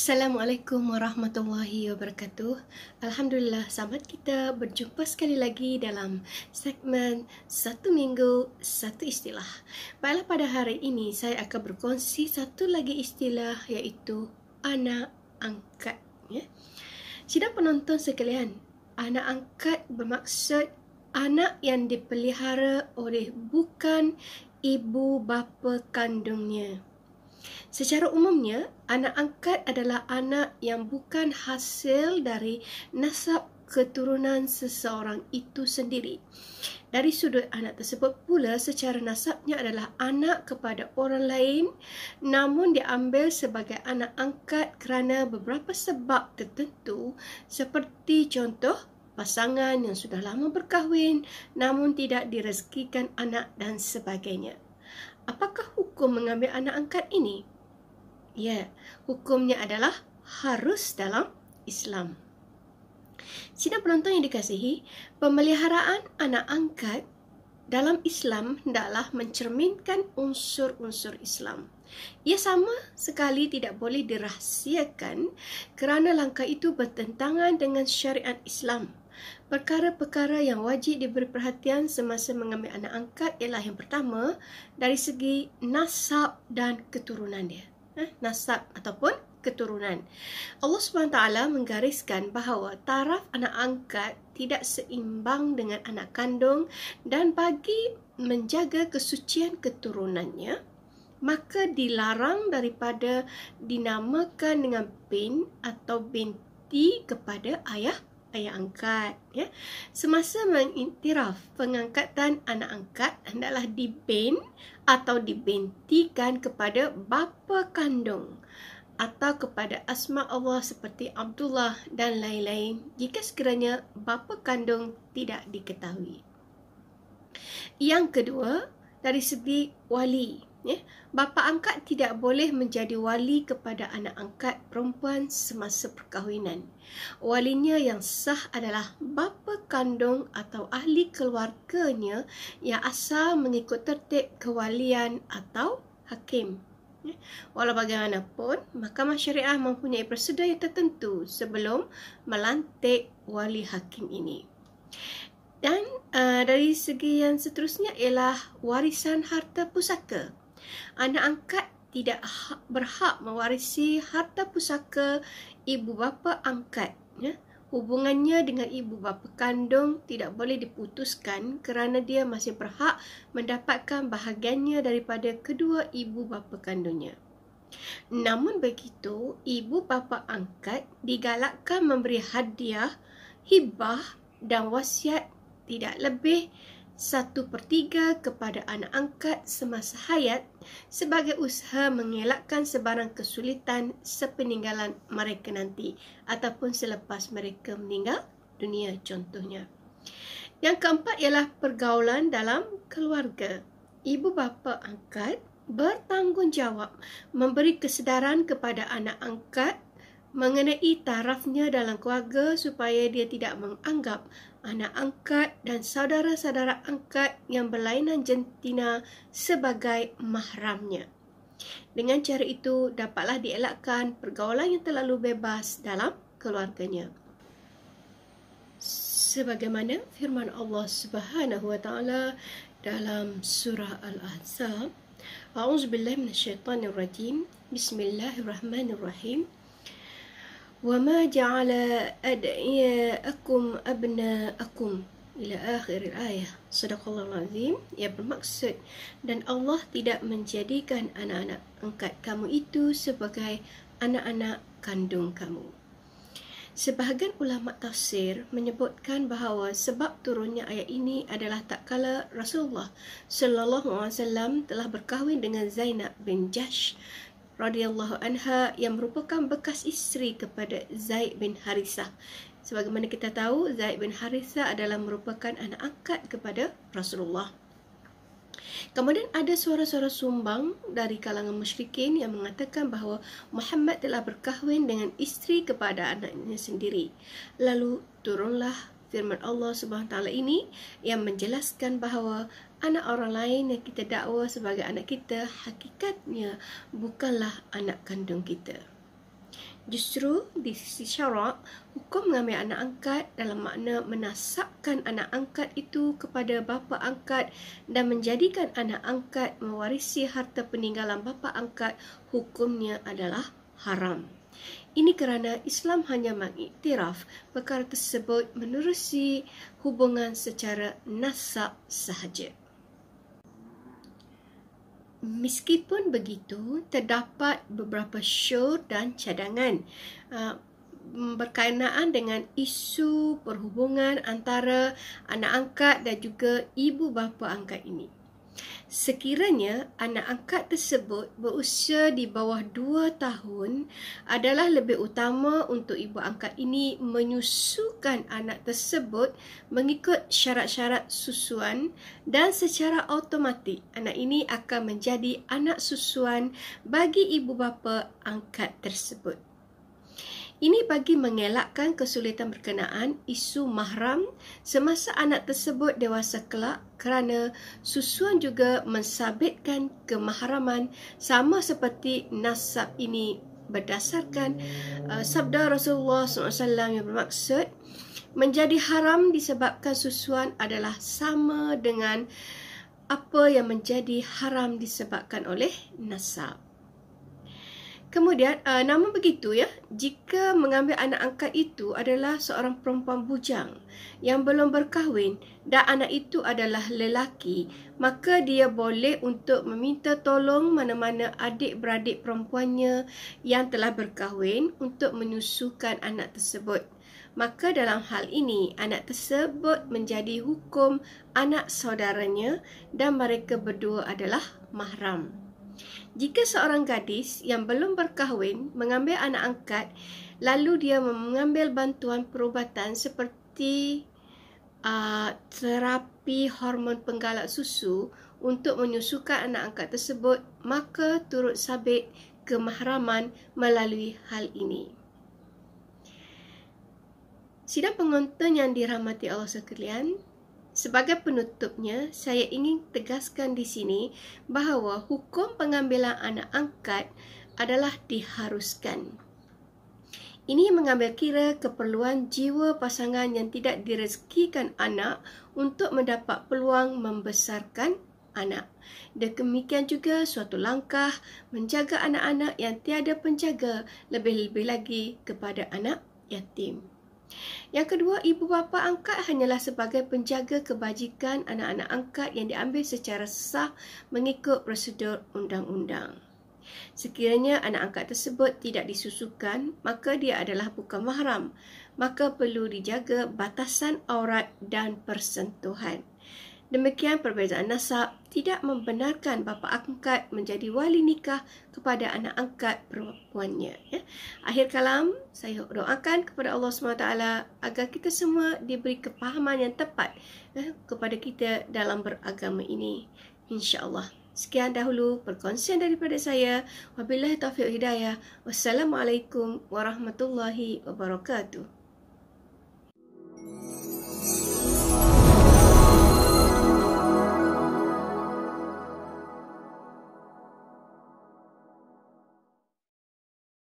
Assalamualaikum warahmatullahi wabarakatuh. Alhamdulillah, selamat kita berjumpa sekali lagi dalam segmen Satu Minggu Satu Istilah. Baiklah, pada hari ini saya akan berkongsi satu lagi istilah, iaitu anak angkat. Sidang penonton sekalian, anak angkat bermaksud anak yang dipelihara oleh bukan ibu bapa kandungnya. Secara umumnya, anak angkat adalah anak yang bukan hasil dari nasab keturunan seseorang itu sendiri. Dari sudut anak tersebut pula, secara nasabnya adalah anak kepada orang lain, namun diambil sebagai anak angkat kerana beberapa sebab tertentu, seperti contoh pasangan yang sudah lama berkahwin namun tidak direzekikan anak dan sebagainya. Apakah hukum mengambil anak angkat ini? Ya, hukumnya adalah harus dalam Islam. Sidang penonton yang dikasihi, pemeliharaan anak angkat dalam Islam hendaklah mencerminkan unsur-unsur Islam. Ia sama sekali tidak boleh dirahsiakan kerana langkah itu bertentangan dengan syariat Islam. Perkara-perkara yang wajib diberi perhatian semasa mengambil anak angkat ialah yang pertama, dari segi nasab dan keturunan dia. Nasab ataupun keturunan. Allah SWT menggariskan bahawa taraf anak angkat tidak seimbang dengan anak kandung, dan bagi menjaga kesucian keturunannya, maka dilarang daripada dinamakan dengan bin atau binti kepada ayah angkat. Semasa mengiktiraf pengangkatan anak angkat, hendaklah dibin atau dibintikan kepada bapa kandung atau kepada asma Allah seperti Abdullah dan lain-lain jika sekiranya bapa kandung tidak diketahui. Yang kedua, dari segi wali. Bapa angkat tidak boleh menjadi wali kepada anak angkat perempuan semasa perkahwinan. Walinya yang sah adalah bapa kandung atau ahli keluarganya yang asal mengikut tertib kewalian atau hakim. Walau bagaimanapun, mahkamah syariah mempunyai prosedur yang tertentu sebelum melantik wali hakim ini. Dan dari segi yang seterusnya ialah warisan harta pusaka. Anak angkat tidak berhak mewarisi harta pusaka ibu bapa angkat. Hubungannya dengan ibu bapa kandung tidak boleh diputuskan kerana dia masih berhak mendapatkan bahagiannya daripada kedua ibu bapa kandungnya. Namun begitu, ibu bapa angkat digalakkan memberi hadiah, hibah dan wasiat tidak lebih 1/3 kepada anak angkat semasa hayat sebagai usaha mengelakkan sebarang kesulitan sepeninggalan mereka nanti ataupun selepas mereka meninggal dunia contohnya. Yang keempat ialah pergaulan dalam keluarga. Ibu bapa angkat bertanggungjawab memberi kesedaran kepada anak angkat mengenai tarafnya dalam keluarga supaya dia tidak menganggap anak angkat dan saudara-saudara angkat yang berlainan jantina sebagai mahramnya. Dengan cara itu dapatlah dielakkan pergaulan yang terlalu bebas dalam keluarganya. Sebagaimana firman Allah Subhanahu wa taala dalam surah Al-Ahzab, A'udzubillahi minasyaitonirrajim. Bismillahirrahmanirrahim. وَمَا جَعَلَ أَدْعِيَاءَكُمْ أَبْنَاءَكُمْ ila akhir ayat. Sadaqallahul azim. Ia bermaksud, dan Allah tidak menjadikan anak-anak angkat kamu itu sebagai anak-anak kandung kamu. Sebahagian ulama tafsir menyebutkan bahawa sebab turunnya ayat ini adalah tak kala Rasulullah sallallahu alaihi wasallam telah berkahwin dengan Zainab bin Jahsh radhiyallahu anha yang merupakan bekas isteri kepada Zaid bin Harithah. Sebagaimana kita tahu, Zaid bin Harithah adalah merupakan anak angkat kepada Rasulullah. Kemudian ada suara-suara sumbang dari kalangan musyrikin yang mengatakan bahawa Muhammad telah berkahwin dengan isteri kepada anaknya sendiri. Lalu turunlah firman Allah SWT ini yang menjelaskan bahawa anak orang lain yang kita dakwa sebagai anak kita hakikatnya bukanlah anak kandung kita. Justru di sisi syarak, hukum mengambil anak angkat dalam makna menasabkan anak angkat itu kepada bapa angkat dan menjadikan anak angkat mewarisi harta peninggalan bapa angkat, hukumnya adalah haram. Ini kerana Islam hanya mengiktiraf perkara tersebut menerusi hubungan secara nasab sahaja. Meskipun begitu, terdapat beberapa syur dan cadangan berkenaan dengan isu perhubungan antara anak angkat dan juga ibu bapa angkat ini. Sekiranya anak angkat tersebut berusia di bawah 2 tahun, adalah lebih utama untuk ibu angkat ini menyusukan anak tersebut mengikut syarat-syarat susuan dan secara automatik anak ini akan menjadi anak susuan bagi ibu bapa angkat tersebut. Ini bagi mengelakkan kesulitan berkenaan isu mahram semasa anak tersebut dewasa kelak, kerana susuan juga mensabitkan kemahraman sama seperti nasab ini berdasarkan sabda Rasulullah SAW yang bermaksud menjadi haram disebabkan susuan adalah sama dengan apa yang menjadi haram disebabkan oleh nasab. Kemudian, namun begitu ya, jika mengambil anak angkat itu adalah seorang perempuan bujang yang belum berkahwin dan anak itu adalah lelaki, maka dia boleh untuk meminta tolong mana-mana adik-beradik perempuannya yang telah berkahwin untuk menyusukan anak tersebut. Maka dalam hal ini, anak tersebut menjadi hukum anak saudaranya dan mereka berdua adalah mahram. Jika seorang gadis yang belum berkahwin mengambil anak angkat, lalu dia mengambil bantuan perubatan seperti terapi hormon penggalak susu untuk menyusukan anak angkat tersebut, maka turut sabit kemahraman melalui hal ini. Sidang penonton yang dirahmati Allah sekalian, sebagai penutupnya, saya ingin tegaskan di sini bahawa hukum pengambilan anak angkat adalah diharuskan. Ini mengambil kira keperluan jiwa pasangan yang tidak direzekikan anak untuk mendapat peluang membesarkan anak. Demikian juga suatu langkah menjaga anak-anak yang tiada penjaga, lebih-lebih lagi kepada anak yatim. Yang kedua, ibu bapa angkat hanyalah sebagai penjaga kebajikan anak-anak angkat yang diambil secara sah mengikut prosedur undang-undang. Sekiranya anak angkat tersebut tidak disusukan, maka dia adalah bukan mahram. Maka perlu dijaga batasan aurat dan persentuhan. Demikian perbezaan nasab tidak membenarkan bapa angkat menjadi wali nikah kepada anak angkat perempuannya. Ya. Akhir kalam, saya doakan kepada Allah SWT agar kita semua diberi kepahaman yang tepat kepada kita dalam beragama ini. InsyaAllah. Sekian dahulu perkongsian daripada saya. Wabillahi taufiq hidayah. Wassalamualaikum warahmatullahi wabarakatuh.